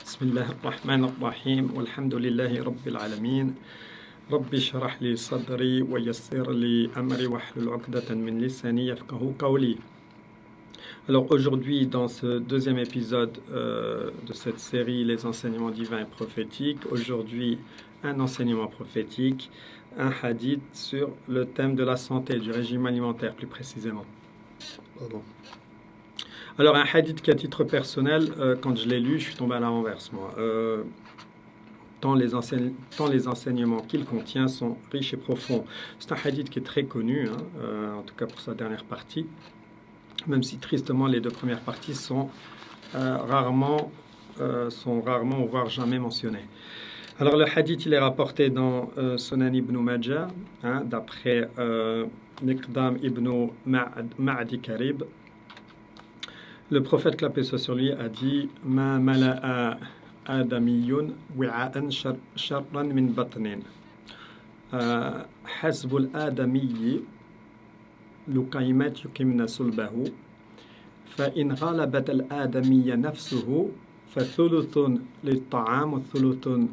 بسم الله الرحمن الرحيم والحمد لله رب العالمين رب اشرح لي صدري ويسر لي أمري واحلل عقدة من لساني يفقهوا قولي. Alors aujourd'hui, dans ce deuxième épisode de cette série Les enseignements divins et prophétiques, aujourd'hui un enseignement prophétique, un hadith sur le thème de la santé, du régime alimentaire plus précisément. Pardon. Alors un hadith qui à titre personnel, quand je l'ai lu, je suis tombé à la renverse moi. Tant les enseignements qu'il contient sont riches et profonds. C'est un hadith qui est très connu, en tout cas pour sa dernière partie, même si tristement les deux premières parties sont rarement, voire jamais mentionnées. Alors le hadith il est rapporté dans Sunan ibn Majah, d'après Miqdam ibn Ma'adi Karib. Le prophète, que la paix soit sur lui, a dit « Ma mala'a adamiyun wi'a'an sharran min batnin. Hasbul adamiyyi luqaymat yuqimna sulbahu. Fa in ghalabat al-adamiyya nafsuhu fa thuluthun lit-ta'am wa thuluthun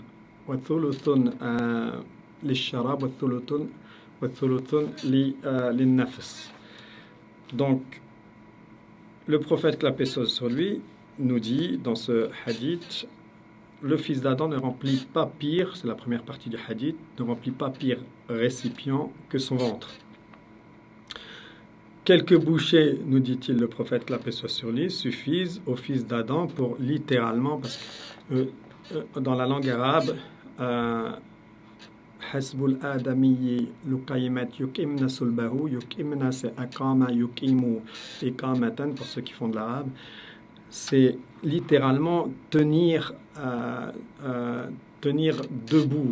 lish-sharab wa thuluthun lin-nafs. » Donc, le prophète, que la paix soit sur lui, nous dit dans ce hadith, le fils d'Adam ne remplit pas pire, c'est la première partie du hadith, ne remplit pas pire récipient que son ventre. Quelques bouchées, nous dit-il le prophète, que la paix soit sur lui, suffisent au fils d'Adam pour littéralement, parce que dans la langue arabe, Hasbul adamiyyi luqaymat yuqimna sulbahu. Yuqimna c'est aqama yuqimu iqamatan pour ceux qui font de l'arabe. C'est littéralement tenir debout,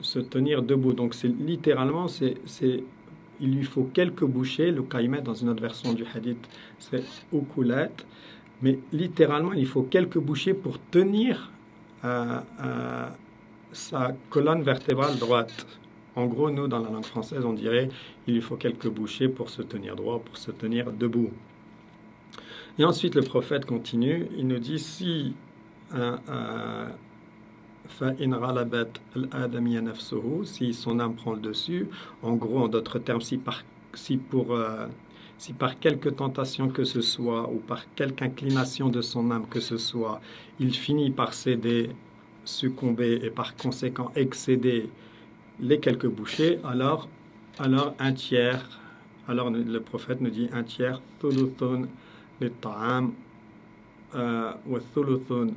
se tenir debout. Donc c'est littéralement, il lui faut quelques bouchées. Luqaymat dans une autre version du hadith c'est ukulat, mais littéralement il faut quelques bouchées pour tenir sa colonne vertébrale droite. En gros, nous, dans la langue française, on dirait il lui faut quelques bouchées pour se tenir droit, pour se tenir debout. Et ensuite, le prophète continue, il nous dit si si son âme prend le dessus, en gros, en d'autres termes, si par quelque tentation que ce soit, ou par quelque inclination de son âme que ce soit, il finit par céder, succomber et par conséquent excéder les quelques bouchées, alors un tiers, alors le prophète nous dit un tiers, thuluthun lit-ta'am wa thuluthun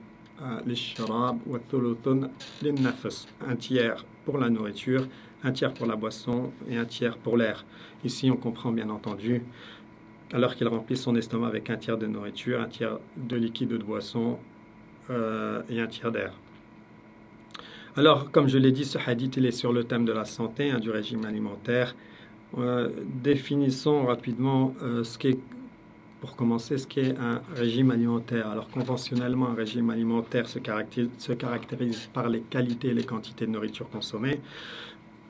lish-sharab wa thuluthun lin-nafs, un tiers pour la nourriture, un tiers pour la boisson et un tiers pour l'air. Ici on comprend bien entendu, alors qu'il remplit son estomac avec un tiers de nourriture, un tiers de liquide ou de boisson et un tiers d'air. Alors, comme je l'ai dit, ce hadith il est sur le thème de la santé, du régime alimentaire. Définissons rapidement pour commencer, ce qu'est un régime alimentaire. Alors, conventionnellement, un régime alimentaire se caractérise par les qualités et les quantités de nourriture consommées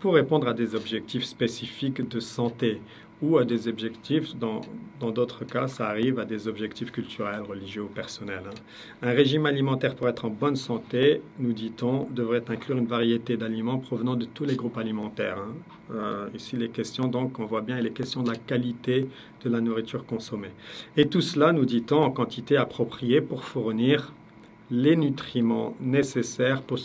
pour répondre à des objectifs spécifiques de santé ou à des objectifs, dans d'autres cas, ça arrive à des objectifs culturels, religieux ou personnels. Un régime alimentaire pour être en bonne santé, nous dit-on, devrait inclure une variété d'aliments provenant de tous les groupes alimentaires. Ici, les questions, donc, on voit bien, il est question de la qualité de la nourriture consommée. Et tout cela, nous dit-on, en quantité appropriée pour fournir les nutriments nécessaires pour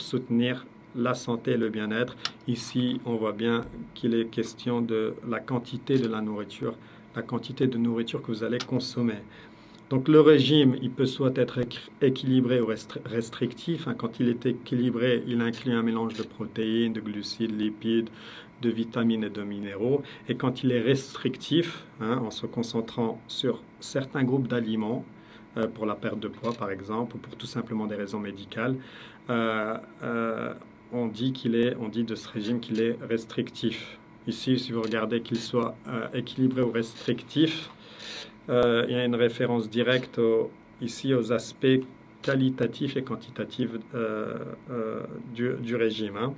soutenir la santé et le bien-être. Ici, on voit bien qu'il est question de la quantité de la nourriture, la quantité de nourriture que vous allez consommer. Donc le régime, il peut soit être équilibré ou restrictif. Quand il est équilibré, il inclut un mélange de protéines, de glucides, lipides, de vitamines et de minéraux. Et quand il est restrictif, en se concentrant sur certains groupes d'aliments, pour la perte de poids par exemple, ou pour tout simplement des raisons médicales, on dit de ce régime qu'il est restrictif. Ici, si vous regardez qu'il soit équilibré ou restrictif, il y a une référence directe ici aux aspects qualitatifs et quantitatifs du régime.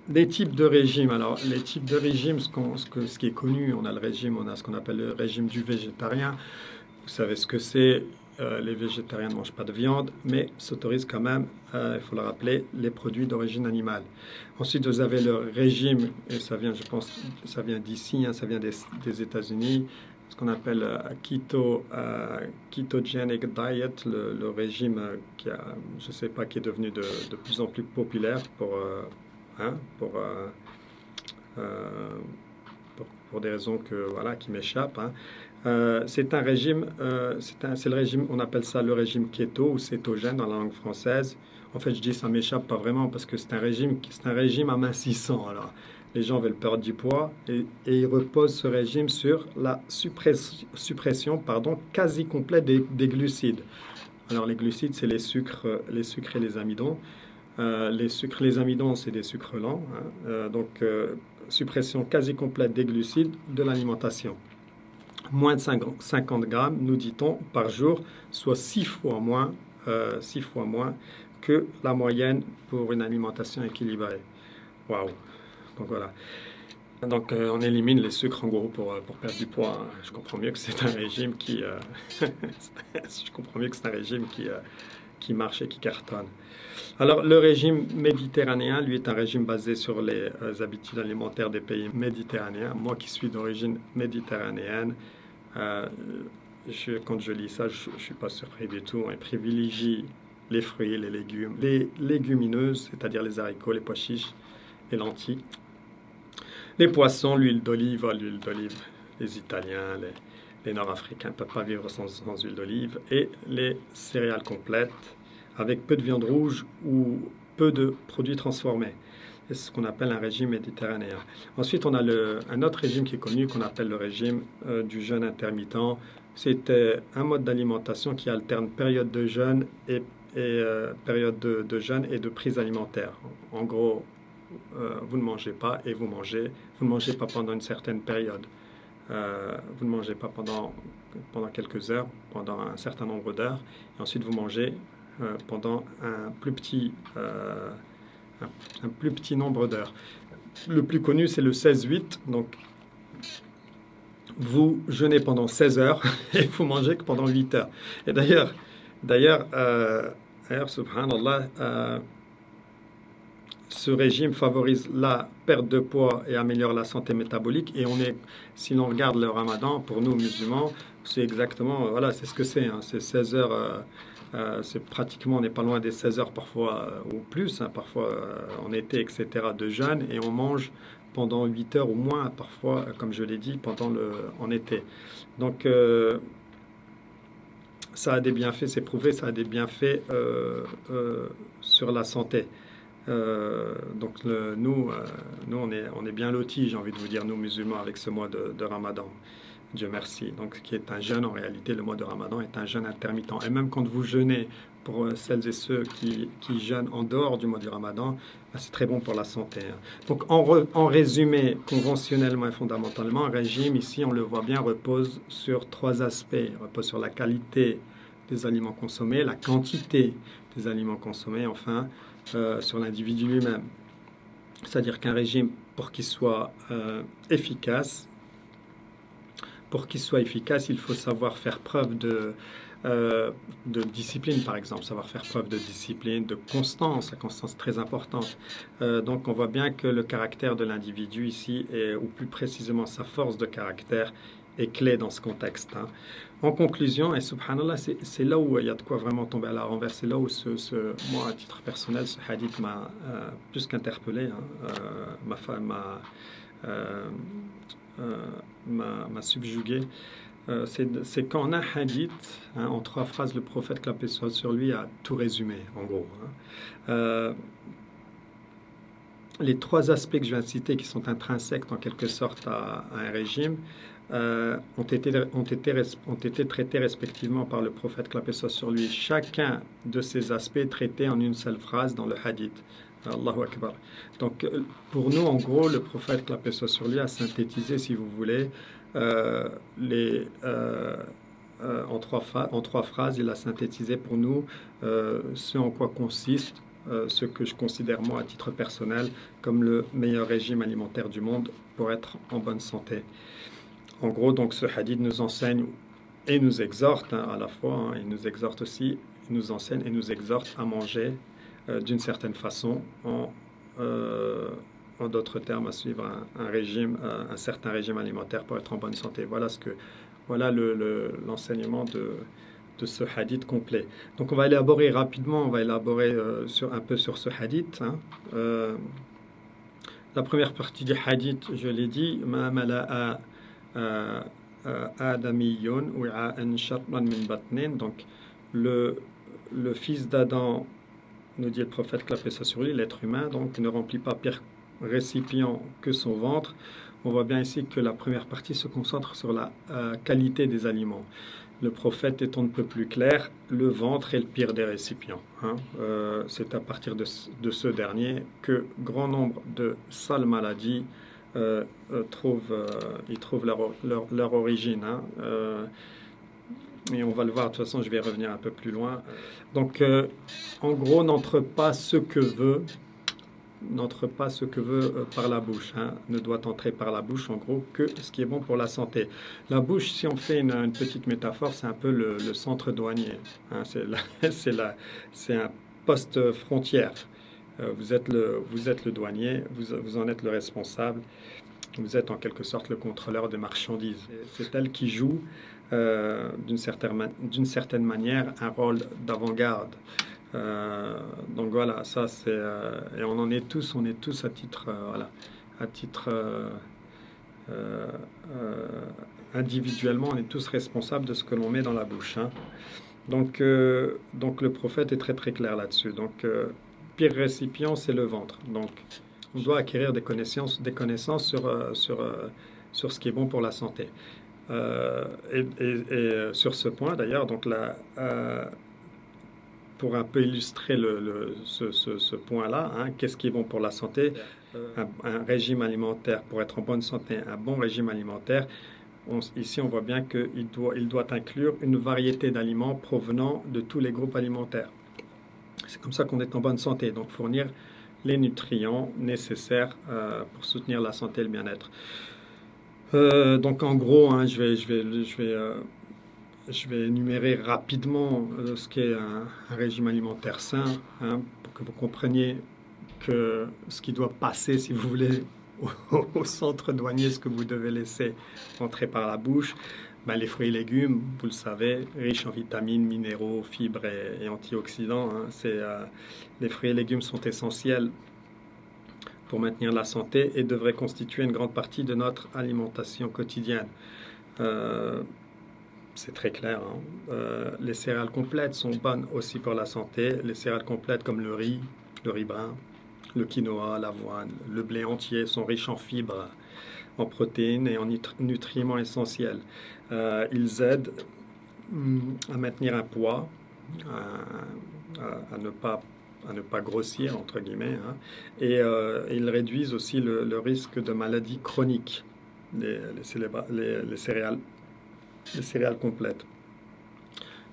Les types de régime. Alors, les types de régime, ce qui est connu, on a ce qu'on appelle le régime du végétarien. Vous savez ce que c'est. Les végétariens ne mangent pas de viande, mais s'autorisent quand même, il faut le rappeler, les produits d'origine animale. Ensuite, vous avez le régime, et ça vient, je pense, ça vient d'ici, hein, ça vient des États-Unis, ce qu'on appelle ketogenic diet, le régime qui a, je sais pas, qui est devenu de plus en plus populaire hein, euh, pour des raisons voilà, qui m'échappent. Hein. C'est un régime, c'est le régime, on appelle ça le régime keto ou cétogène dans la langue française. En fait, je dis ça m'échappe pas vraiment parce que c'est un régime amincissant. Alors, les gens veulent perdre du poids et ils reposent ce régime sur la suppression quasi complète des glucides. Alors, les glucides, c'est les sucres et les amidons. Les sucres, les amidons, c'est des sucres lents. Hein. Suppression quasi complète des glucides de l'alimentation. Moins de 50 grammes, nous dit-on, par jour, soit 6 fois moins que la moyenne pour une alimentation équilibrée. Waouh! Donc voilà. Donc on élimine les sucres en gros pour perdre du poids. Hein. Je comprends mieux que c'est un régime je comprends mieux que c'est un régime qui marche et qui cartonne. Alors, le régime méditerranéen, lui, est un régime basé sur les habitudes alimentaires des pays méditerranéens. Moi qui suis d'origine méditerranéenne, quand je lis ça, je ne suis pas surpris du tout. On privilégie les fruits, les légumes, les légumineuses, c'est-à-dire les haricots, les pois chiches, les lentilles, les poissons, l'huile d'olive, les Italiens, les Nord-Africains ne peuvent pas vivre sans huile d'olive, et les céréales complètes, avec peu de viande rouge ou peu de produits transformés. C'est ce qu'on appelle un régime méditerranéen. Ensuite, on a un autre régime qui est connu, qu'on appelle le régime du jeûne intermittent. C'est un mode d'alimentation qui alterne période de jeûne et période de jeûne et de prise alimentaire. En gros, vous ne mangez pas et vous ne mangez pas pendant une certaine période. Vous ne mangez pas pendant quelques heures, pendant un certain nombre d'heures, et ensuite vous mangez pendant un plus petit nombre d'heures. Le plus connu, c'est le 16-8. Donc, vous jeûnez pendant 16 heures et vous mangez que pendant 8 heures. Et d'ailleurs, subhanallah, ce régime favorise la perte de poids et améliore la santé métabolique. Et si l'on regarde le ramadan, pour nous musulmans, c'est exactement, voilà, c'est ce que c'est. Hein, c'est 16 heures. C'est pratiquement, on n'est pas loin des 16 heures parfois ou plus, hein, parfois en été, etc., de jeûne, et on mange pendant 8 heures ou moins, parfois, comme je l'ai dit, en été. Donc, ça a des bienfaits, c'est prouvé, ça a des bienfaits sur la santé. Donc, nous, on est bien lotis, j'ai envie de vous dire, nous musulmans, avec ce mois de Ramadan. Dieu merci. Donc, qui est un jeûne, en réalité, le mois de Ramadan est un jeûne intermittent. Et même quand vous jeûnez, pour celles et ceux qui jeûnent en dehors du mois du Ramadan, c'est très bon pour la santé. Hein. Donc, en résumé, conventionnellement et fondamentalement, un régime, ici, on le voit bien, repose sur 3 aspects. Il repose sur la qualité des aliments consommés, la quantité des aliments consommés, enfin, sur l'individu lui-même. C'est-à-dire qu'un régime, pour qu'il soit efficace, il faut savoir faire preuve de discipline, par exemple, savoir faire preuve de discipline, de constance. La constance est très importante. Donc, on voit bien que le caractère de l'individu ici, ou plus précisément sa force de caractère, est clé dans ce contexte. Hein. En conclusion, et subhanallah, c'est là où il y a de quoi vraiment tomber à la renverse. C'est là où, moi, à titre personnel, ce hadith m'a plus qu'interpellé. Hein. Ma femme m'a subjugué. C'est quand on a un hadith, hein, en 3 phrases, le prophète, que la paix soit sur lui, a tout résumé, en gros. Hein. Les 3 aspects que je viens de citer, qui sont intrinsèques en quelque sorte à un régime, ont été traités respectivement par le prophète, que la paix soit sur lui. Chacun de ces aspects traités en une seule phrase dans le hadith. Allahu Akbar. Donc, pour nous, en gros, le prophète, que la paix soit sur lui, a synthétisé, si vous voulez, en 3 phrases, il a synthétisé pour nous ce en quoi consiste ce que je considère, moi, à titre personnel, comme le meilleur régime alimentaire du monde pour être en bonne santé. En gros, donc, ce hadith nous enseigne et nous exhorte à la fois, il nous exhorte aussi, il nous enseigne et nous exhorte à manger d'une certaine façon, euh, en d'autres termes, à suivre un régime, un certain régime alimentaire pour être en bonne santé. Voilà l'enseignement de ce hadith complet. Donc on va élaborer rapidement, on va élaborer un peu sur ce hadith. La première partie du hadith, je l'ai dit, Ma mala'a adamiyyun wi'a'an sharran min batnin. Donc le fils d'Adam, nous dit le prophète, que la paix soit sur lui, l'être humain, donc ne remplit pas pire récipient que son ventre. On voit bien ici que la première partie se concentre sur la qualité des aliments. Le prophète est on ne peut plus clair, le ventre est le pire des récipients. C'est à partir de ce dernier que grand nombre de sales maladies ils trouvent leur origine. Et on va le voir, de toute façon je vais revenir un peu plus loin. Donc en gros, n'entre pas ce que veut par la bouche, ne doit entrer par la bouche en gros que ce qui est bon pour la santé. La bouche, si on fait une petite métaphore, c'est un peu le centre douanier, c'est un poste frontière. Vous êtes le douanier, vous en êtes le responsable, vous êtes en quelque sorte le contrôleur des marchandises. C'est elle qui joue d'une certaine manière un rôle d'avant-garde. Donc voilà, ça c'est et on est tous à titre individuellement, on est tous responsables de ce que l'on met dans la bouche. Donc le prophète est très très clair là-dessus. Donc pire récipient, c'est le ventre. Donc on doit acquérir des connaissances sur ce qui est bon pour la santé. Sur ce point d'ailleurs, donc pour un peu illustrer ce point-là, qu'est-ce qui est bon pour la santé? Un régime alimentaire, pour être en bonne santé, un bon régime alimentaire, ici on voit bien qu'il doit inclure une variété d'aliments provenant de tous les groupes alimentaires. C'est comme ça qu'on est en bonne santé, donc fournir les nutriments nécessaires pour soutenir la santé et le bien-être. Donc en gros, je vais énumérer rapidement ce qu'est un régime alimentaire sain, pour que vous compreniez que ce qui doit passer, si vous voulez, au centre douanier, ce que vous devez laisser entrer par la bouche. Les fruits et légumes, vous le savez, riches en vitamines, minéraux, fibres et antioxydants. Les fruits et légumes sont essentiels pour maintenir la santé et devraient constituer une grande partie de notre alimentation quotidienne. C'est très clair. Les céréales complètes sont bonnes aussi pour la santé. Les céréales complètes comme le riz brun, le quinoa, l'avoine, le blé entier sont riches en fibres, en protéines et en nutriments essentiels. Ils aident à maintenir un poids, à ne pas grossir, entre guillemets, et ils réduisent aussi le risque de maladies chroniques, les céréales complètes.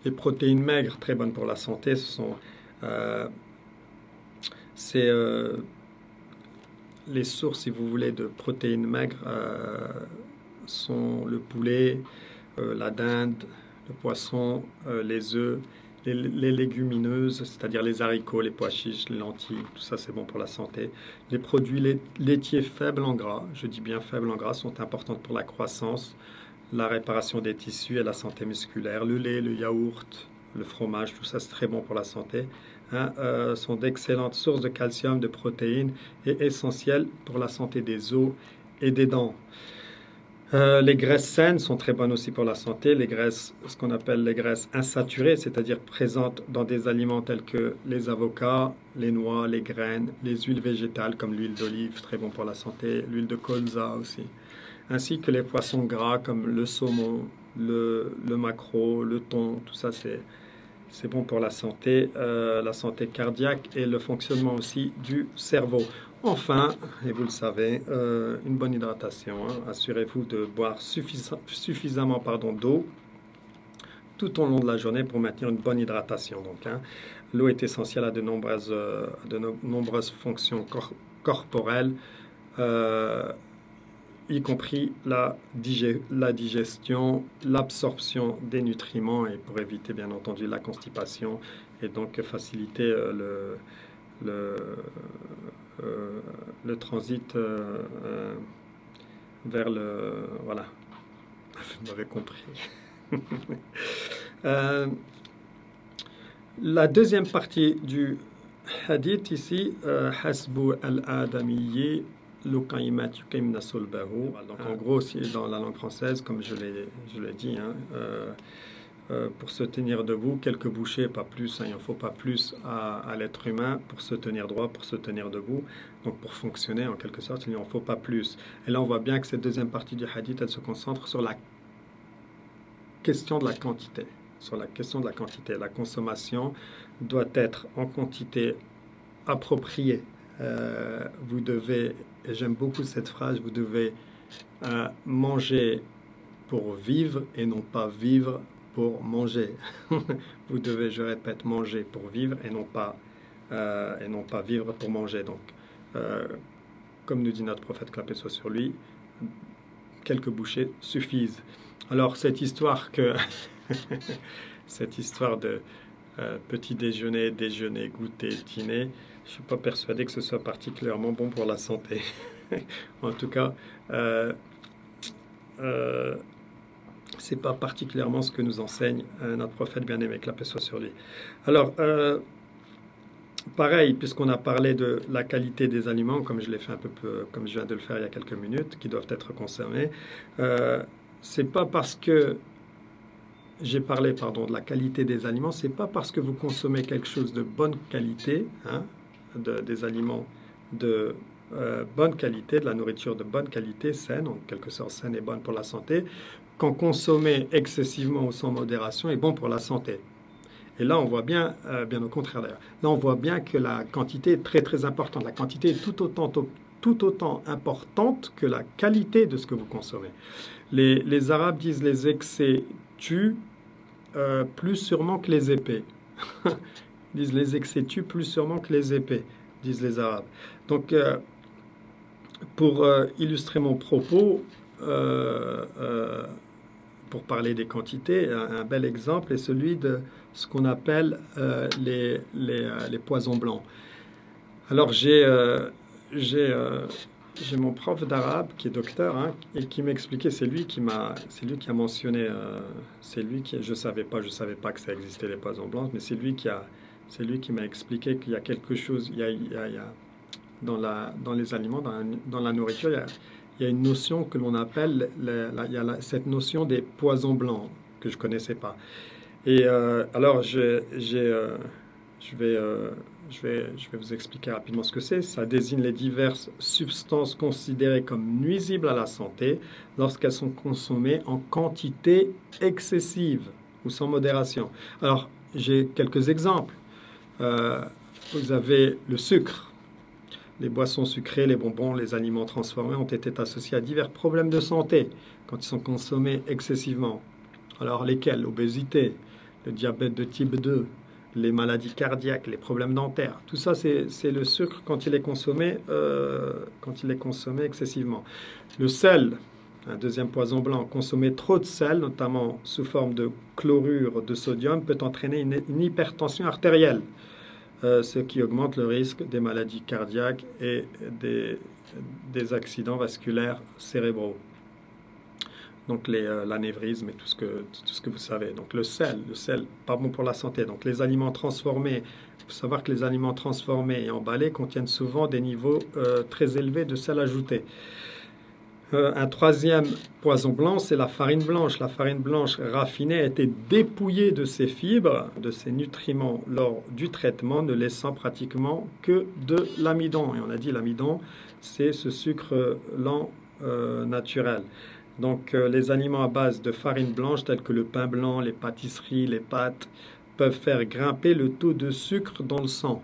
Les protéines maigres, très bonnes pour la santé, les sources, si vous voulez, de protéines maigres sont le poulet, la dinde, le poisson, les œufs, les légumineuses, c'est-à-dire les haricots, les pois chiches, les lentilles, tout ça c'est bon pour la santé. Les produits laitiers faibles en gras, je dis bien faibles en gras, sont importants pour la croissance, la réparation des tissus et la santé musculaire. Le lait, le yaourt, le fromage, tout ça c'est très bon pour la santé. Sont d'excellentes sources de calcium, de protéines et essentielles pour la santé des os et des dents. Les graisses saines sont très bonnes aussi pour la santé. Les graisses, ce qu'on appelle les graisses insaturées, c'est-à-dire présentes dans des aliments tels que les avocats, les noix, les graines, les huiles végétales comme l'huile d'olive, très bon pour la santé, l'huile de colza aussi, ainsi que les poissons gras comme le saumon, le maquereau, le thon, tout ça c'est bon pour la santé cardiaque et le fonctionnement aussi du cerveau. Enfin, et vous le savez, une bonne hydratation. Assurez-vous de boire suffisamment d'eau tout au long de la journée pour maintenir une bonne hydratation. Donc, l'eau est essentielle à de nombreuses fonctions corporelles. y compris la digestion, l'absorption des nutriments et pour éviter bien entendu la constipation et donc faciliter le, euh, le transit vers le... Voilà, vous m'avez compris. Euh, la deuxième partie du hadith ici, Hasbu al-Adamiyyi luqaymat yuqimna sulbahu. Donc en gros, dans la langue française, comme je l'ai dit, hein, pour se tenir debout, quelques bouchées, pas plus, hein, il n'en faut pas plus à l'être humain pour se tenir droit, pour se tenir debout. Donc pour fonctionner en quelque sorte, il n'en faut pas plus. Et là, on voit bien que cette deuxième partie du hadith, elle se concentre sur la question de la quantité. Sur la question de la quantité. La consommation doit être en quantité appropriée. Vous devez, et j'aime beaucoup cette phrase, vous devez manger pour vivre et non pas vivre pour manger. Vous devez, je répète, manger pour vivre et non pas vivre pour manger. Donc, comme nous dit notre prophète, que la paix soit sur lui, quelques bouchées suffisent. Alors, cette histoire de petit déjeuner, déjeuner, goûter, dîner, je ne suis pas persuadé que ce soit particulièrement bon pour la santé. En tout cas, c'est pas particulièrement ce que nous enseigne notre prophète bien-aimé, que la paix soit sur lui. Alors, pareil, puisqu'on a parlé de la qualité des aliments, comme je l'ai fait comme je viens de le faire il y a quelques minutes, qui doivent être consommés, c'est pas parce que j'ai parlé, de la qualité des aliments, c'est pas parce que vous consommez quelque chose de bonne qualité, hein, des aliments de bonne qualité, de la nourriture de bonne qualité, saine, en quelque sorte saine et bonne pour la santé, qu'en consommer excessivement ou sans modération est bon pour la santé. Et là, on voit bien, bien au contraire d'ailleurs, là on voit bien que la quantité est très très importante. La quantité est tout autant importante que la qualité de ce que vous consommez. Les Arabes disent les excès tuent plus sûrement que les épées. Ils disent les excès tuent plus sûrement que les épées, disent les Arabes. Donc, pour illustrer mon propos, pour parler des quantités, un bel exemple est celui de ce qu'on appelle les poisons blancs. Alors, j'ai mon prof d'arabe qui est docteur, hein, et qui m'expliquait, c'est lui qui a mentionné, je savais pas que ça existait les poisons blancs, mais c'est lui qui m'a expliqué qu'il y a quelque chose, il y a dans les aliments, dans la nourriture, il y a une notion que l'on appelle, cette notion des poisons blancs que je connaissais pas. Et alors je vais vous expliquer rapidement ce que c'est. Ça désigne les diverses substances considérées comme nuisibles à la santé lorsqu'elles sont consommées en quantité excessive ou sans modération. Alors, j'ai quelques exemples. Vous avez le sucre. Les boissons sucrées, les bonbons, les aliments transformés ont été associés à divers problèmes de santé quand ils sont consommés excessivement. Alors, lesquels? L'obésité, le diabète de type 2, les maladies cardiaques, les problèmes dentaires. Tout ça, c'est le sucre quand il est consommé excessivement. Le sel, un deuxième poison blanc, consommer trop de sel, notamment sous forme de chlorure de sodium, peut entraîner une hypertension artérielle, ce qui augmente le risque des maladies cardiaques et des accidents vasculaires cérébraux. Donc l'anévrisme et tout ce que vous savez. Donc le sel, pas bon pour la santé. Donc les aliments transformés, il faut savoir que les aliments transformés et emballés contiennent souvent des niveaux très élevés de sel ajouté. Un troisième poison blanc, c'est la farine blanche. La farine blanche raffinée a été dépouillée de ses fibres, de ses nutriments lors du traitement, ne laissant pratiquement que de l'amidon. Et on a dit l'amidon, c'est ce sucre lent naturel. Donc les aliments à base de farine blanche tels que le pain blanc, les pâtisseries, les pâtes peuvent faire grimper le taux de sucre dans le sang,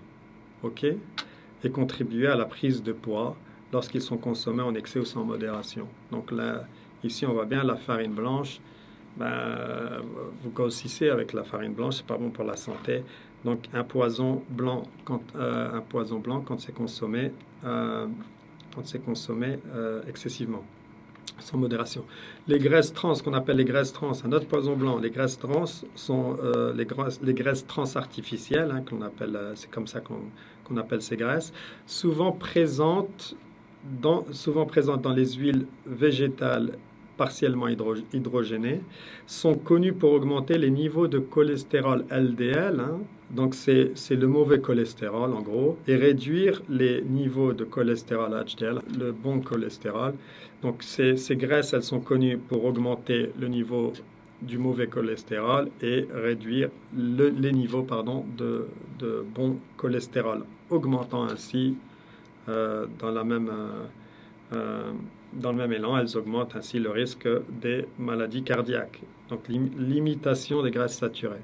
ok, et contribuer à la prise de poids lorsqu'ils sont consommés en excès ou sans modération. Donc là, ici on voit bien la farine blanche, vous grossissez avec la farine blanche, c'est pas bon pour la santé. Donc un poison blanc quand c'est consommé excessivement. sans modération. Les graisses trans, qu'on appelle les graisses trans, un autre poison blanc. Les graisses trans sont les graisses trans artificielles, hein, c'est comme ça qu'on appelle ces graisses, souvent présentes dans les huiles végétales partiellement hydrogénées, sont connues pour augmenter les niveaux de cholestérol LDL, hein, donc c'est le mauvais cholestérol en gros, et réduire les niveaux de cholestérol HDL, le bon cholestérol. Donc ces graisses, elles sont connues pour augmenter le niveau du mauvais cholestérol et réduire les niveaux de bon cholestérol, augmentant ainsi dans le même élan, elles augmentent ainsi le risque des maladies cardiaques. Donc limitation des graisses saturées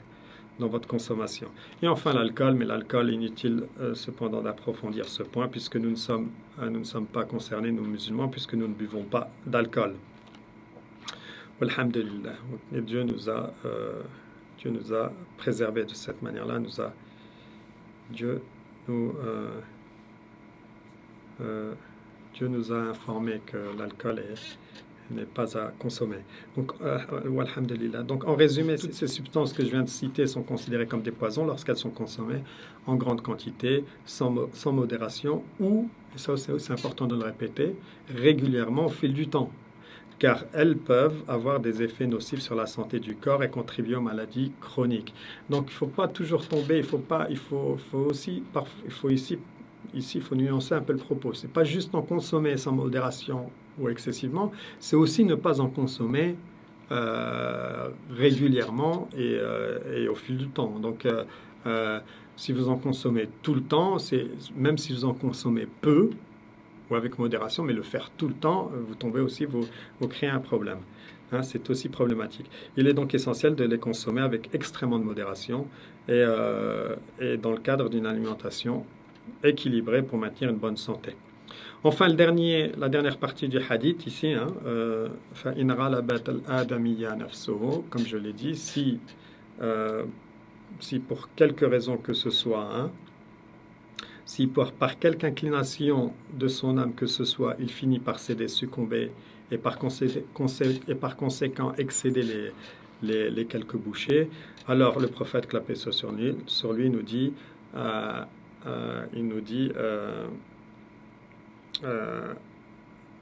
dans votre consommation. Et enfin l'alcool, mais l'alcool, inutile cependant d'approfondir ce point puisque nous ne sommes pas concernés, nous musulmans, puisque nous ne buvons pas d'alcool. Alhamdulillah. Et Dieu nous a préservés de cette manière-là. Dieu nous a informé que l'alcool n'est pas à consommer. Donc, alhamdulillah. Donc, en résumé, ces substances que je viens de citer sont considérées comme des poisons lorsqu'elles sont consommées en grande quantité, sans modération, ou, et ça c'est important de le répéter, régulièrement au fil du temps. Car elles peuvent avoir des effets nocifs sur la santé du corps et contribuer aux maladies chroniques. Donc, il ne faut pas toujours tomber, il faut nuancer un peu le propos. C'est pas juste en consommer sans modération ou excessivement, c'est aussi ne pas en consommer régulièrement et au fil du temps. Donc, si vous en consommez tout le temps, même si vous en consommez peu ou avec modération, mais le faire tout le temps, vous tombez aussi, vous créez un problème. Hein, c'est aussi problématique. Il est donc essentiel de les consommer avec extrêmement de modération et dans le cadre d'une alimentation équilibrée pour maintenir une bonne santé. Enfin, la dernière partie du hadith ici, hein, comme je l'ai dit, si pour quelque raison que ce soit, hein, si par quelque inclination de son âme que ce soit, il finit par céder, succomber et par conséquent excéder les quelques bouchées, alors le prophète, que la paix soit sur lui, nous dit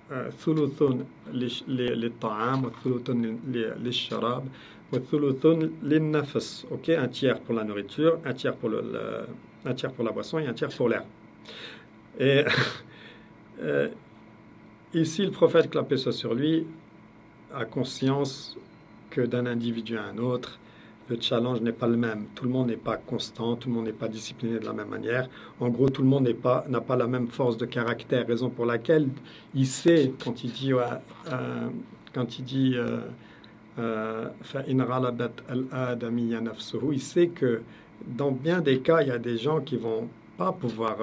ثلث للطعام وثلث للشراب وثلث للنفس. Ok, un tiers pour la nourriture, un tiers pour la boisson et un tiers pour l'air. Et ici, le prophète, que la paix soit sur lui, a conscience que d'un individu à un autre, le challenge n'est pas le même. Tout le monde n'est pas constant, tout le monde n'est pas discipliné de la même manière. En gros, tout le monde n'a pas la même force de caractère, raison pour laquelle il sait, quand il dit il sait que dans bien des cas, il y a des gens qui vont pas pouvoir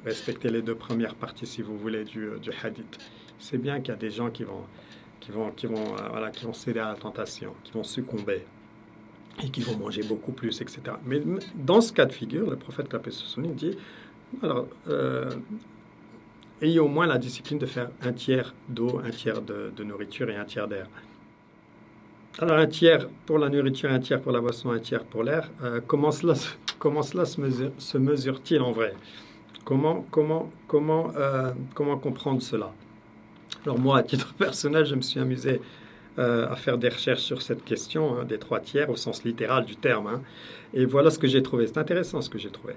respecter les deux premières parties, si vous voulez, du hadith. C'est bien qu'il y a des gens qui vont céder à la tentation, qui vont succomber et qui vont manger beaucoup plus, etc. Mais dans ce cas de figure, le prophète, que la paix soit sur lui, dit, alors, ayez au moins la discipline de faire un tiers d'eau, un tiers de nourriture et un tiers d'air. Alors, un tiers pour la nourriture, un tiers pour la boisson, un tiers pour l'air. Comment cela se mesure-t-il en vrai? Comment comprendre cela? Alors moi, à titre personnel, je me suis amusé à faire des recherches sur cette question, hein, des 3 tiers au sens littéral du terme. Hein, et voilà ce que j'ai trouvé. C'est intéressant ce que j'ai trouvé.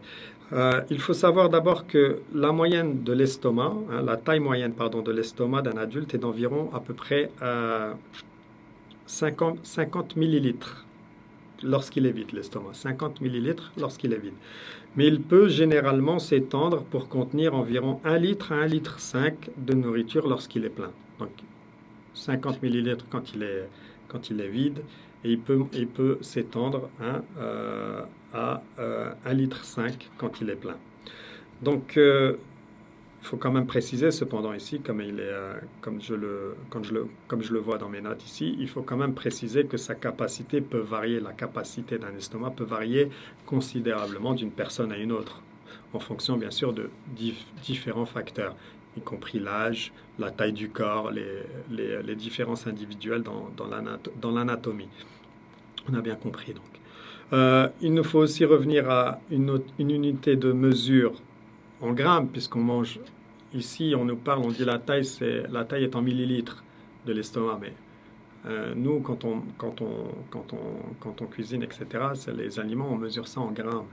Il faut savoir d'abord que la moyenne de l'estomac, hein, la taille moyenne de l'estomac d'un adulte est d'environ à peu près 50 millilitres lorsqu'il est vide, l'estomac. 50 millilitres lorsqu'il est vide. Mais il peut généralement s'étendre pour contenir environ 1 litre à 1,5 litre de nourriture lorsqu'il est plein. Donc 50 millilitres quand il est vide, et il peut s'étendre, hein, à 1,5 litre quand il est plein. Donc il faut quand même préciser cependant ici, comme je le vois dans mes notes ici, il faut quand même préciser que sa capacité peut varier, la capacité d'un estomac peut varier considérablement d'une personne à une autre, en fonction bien sûr de différents facteurs. y compris l'âge, la taille du corps, les différences individuelles dans l'anatomie. On a bien compris donc. Il nous faut aussi revenir à une unité de mesure en grammes, puisqu'on mange ici, on nous parle, on dit la taille est en millilitres de l'estomac, mais nous, quand on cuisine, etc., c'est les aliments, on mesure ça en grammes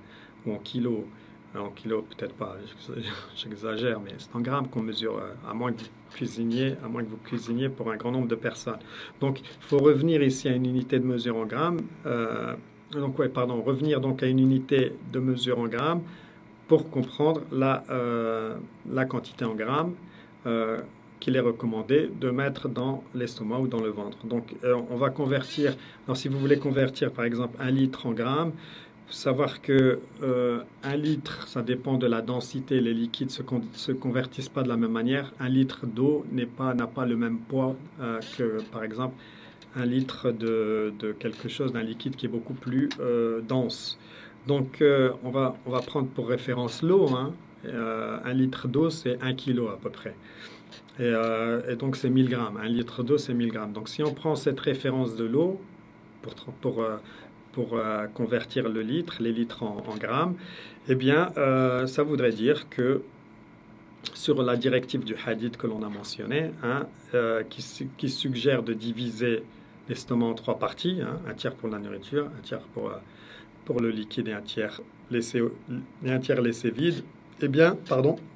ou en kilos. En kilos, peut-être pas, j'exagère, mais c'est en grammes qu'on mesure, à moins que vous cuisiniez pour un grand nombre de personnes. Donc, il faut revenir ici à une unité de mesure en grammes. Revenir donc à une unité de mesure en grammes pour comprendre la quantité en grammes qu'il est recommandé de mettre dans l'estomac ou dans le ventre. Donc, on va convertir. Alors, si vous voulez convertir, par exemple, 1 litre en grammes, il faut savoir que 1 litre, ça dépend de la densité. Les liquides se convertissent pas de la même manière. 1 litre d'eau n'a pas le même poids que, par exemple, 1 litre de quelque chose, d'un liquide qui est beaucoup plus dense. Donc, on va prendre pour référence l'eau. 1 litre d'eau, c'est 1 kilo à peu près. Et donc, c'est 1000 grammes. 1 litre d'eau, c'est 1000 grammes. Donc, si on prend cette référence de l'eau pour convertir les litres en grammes, eh bien, ça voudrait dire que sur la directive du hadith que l'on a mentionné, qui suggère de diviser l'estomac en 3 parties, un tiers pour la nourriture, un tiers pour le liquide et un tiers laissé vide, eh bien,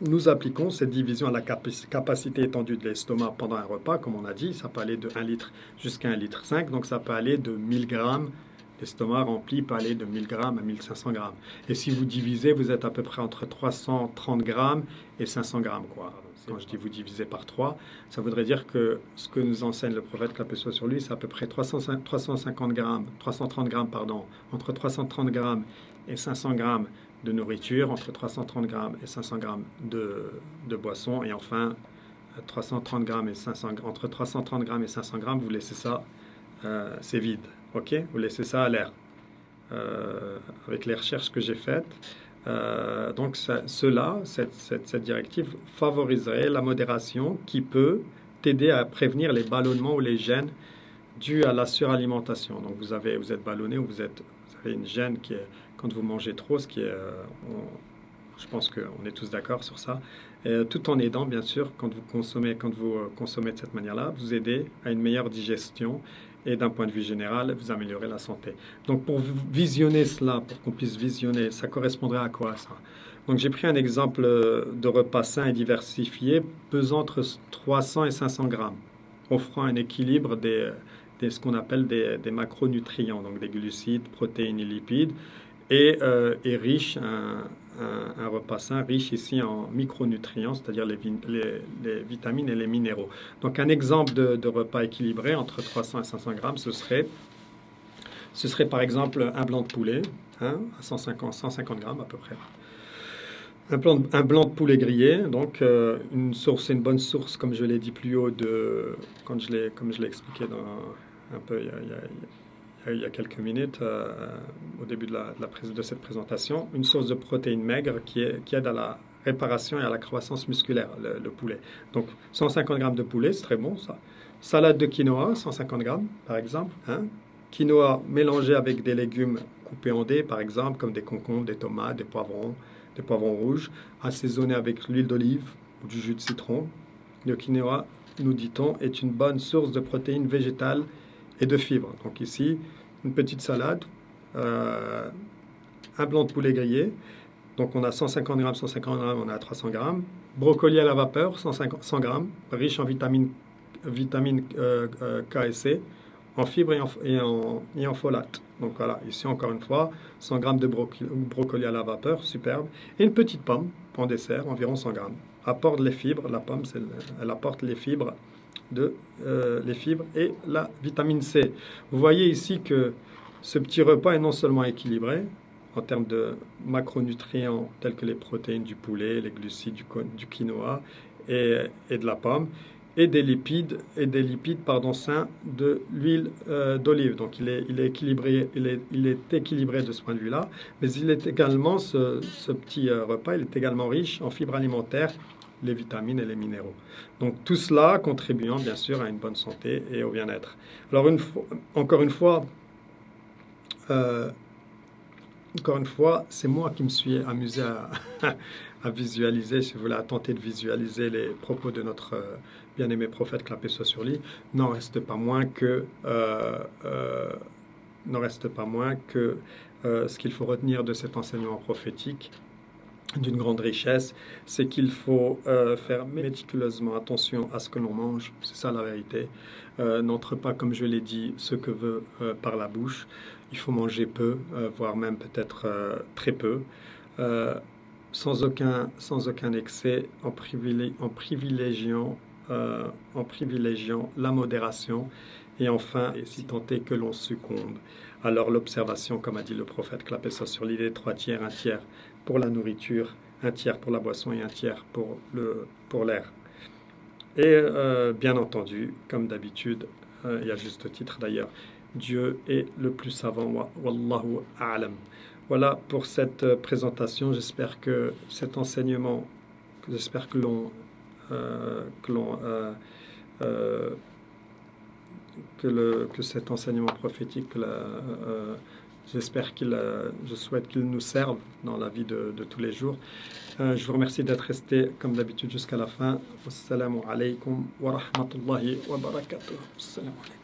nous appliquons cette division à la capacité étendue de l'estomac pendant un repas, comme on a dit. Ça peut aller de 1 litre jusqu'à 1,5 litre, donc ça peut aller de 1000 grammes. L'estomac rempli peut aller de 1000 grammes à 1500 grammes. Et si vous divisez, vous êtes à peu près entre 330 grammes et 500 grammes, quoi. Quand je dis vous divisez par 3, ça voudrait dire que ce que nous enseigne le prophète, que la paix soit sur lui, c'est à peu près 330 grammes, entre 330 grammes et 500 grammes de nourriture, entre 330 grammes et 500 grammes de boisson, et enfin 330 grammes et 500, entre 330 grammes et 500 grammes, vous laissez ça, c'est vide, ok? Vous laissez ça à l'air. Avec les recherches que j'ai faites, donc cette directive favoriserait la modération qui peut t'aider à prévenir les ballonnements ou les gènes dus à la suralimentation. Donc vous êtes ballonné ou vous avez une gêne qui est quand vous mangez trop, ce qui est, je pense qu'on est tous d'accord sur ça, tout en aidant bien sûr quand vous consommez de cette manière-là, vous aidez à une meilleure digestion et d'un point de vue général, vous améliorez la santé. Donc pour visionner cela, pour qu'on puisse visionner, ça correspondrait à quoi ça? Donc j'ai pris un exemple de repas sain et diversifié pesant entre 300 et 500 grammes, offrant un équilibre ce qu'on appelle des macronutriments, donc des glucides, protéines et lipides, et riche, un repas sain riche ici en micronutriments, c'est-à-dire les vitamines et les minéraux. Donc un exemple de repas équilibré entre 300 et 500 grammes, ce serait par exemple un blanc de poulet, à 150 grammes à peu près. Un blanc de poulet grillé, donc c'est une bonne source, comme je l'ai dit plus haut, comme je l'ai expliqué il y a quelques minutes, au début de cette présentation, une source de protéines maigres qui aide à la réparation et à la croissance musculaire, le poulet. Donc 150 grammes de poulet, c'est très bon ça. Salade de quinoa, 150 grammes par exemple. Quinoa mélangé avec des légumes coupés en dés, par exemple, comme des concombres, des tomates, des poivrons rouges, assaisonné avec l'huile d'olive ou du jus de citron. Le quinoa, nous dit-on, est une bonne source de protéines végétales et de fibres. Donc ici, une petite salade, un blanc de poulet grillé, donc on a 150 grammes, on a 300 grammes. Brocoli à la vapeur, 100 grammes, riche en vitamines K et C, en fibres et en folate. Donc voilà, ici encore une fois, 100 grammes de brocoli à la vapeur, superbe. Et une petite pomme en dessert, environ 100 grammes. Apporte les fibres, la pomme, elle apporte les fibres et la vitamine C. Vous voyez ici que ce petit repas est non seulement équilibré en termes de macronutriments tels que les protéines du poulet, les glucides du quinoa et de la pomme, et des lipides sains de l'huile d'olive. Donc il est équilibré, il est équilibré de ce point de vue-là, mais il est également ce petit repas, il est également riche en fibres alimentaires, les vitamines et les minéraux. Donc tout cela contribuant bien sûr à une bonne santé et au bien-être. Alors encore une fois, euh, encore une fois, c'est moi qui me suis amusé à visualiser, si vous voulez, à tenter de visualiser les propos de notre bien-aimé prophète, que la paix soit sur lui. N'en reste pas moins que, n'en reste pas moins que ce qu'il faut retenir de cet enseignement prophétique, d'une grande richesse, c'est qu'il faut faire méticuleusement attention à ce que l'on mange. C'est ça la vérité. N'entre pas, comme je l'ai dit, ce que veut par la bouche. Il faut manger peu, voire même peut-être très peu, euh, sans aucun excès, en privilégiant la modération. Et enfin, et si tant est que l'on succombe. Alors l'observation, comme a dit le prophète, que la paix soit sur lui, des 3 tiers, un tiers pour la nourriture, un tiers pour la boisson et un tiers pour l'air. Et bien entendu, comme d'habitude, et à juste titre d'ailleurs, Dieu est le plus savant. Wallahu a'lam. Voilà pour cette présentation. J'espère que cet enseignement, j'espère que l'on que cet enseignement prophétique, je souhaite qu'il nous serve dans la vie de tous les jours. Je vous remercie d'être resté, comme d'habitude, jusqu'à la fin. Wassalamu alaikum wa rahmatullahi wa barakatuh. Assalamu alaikum.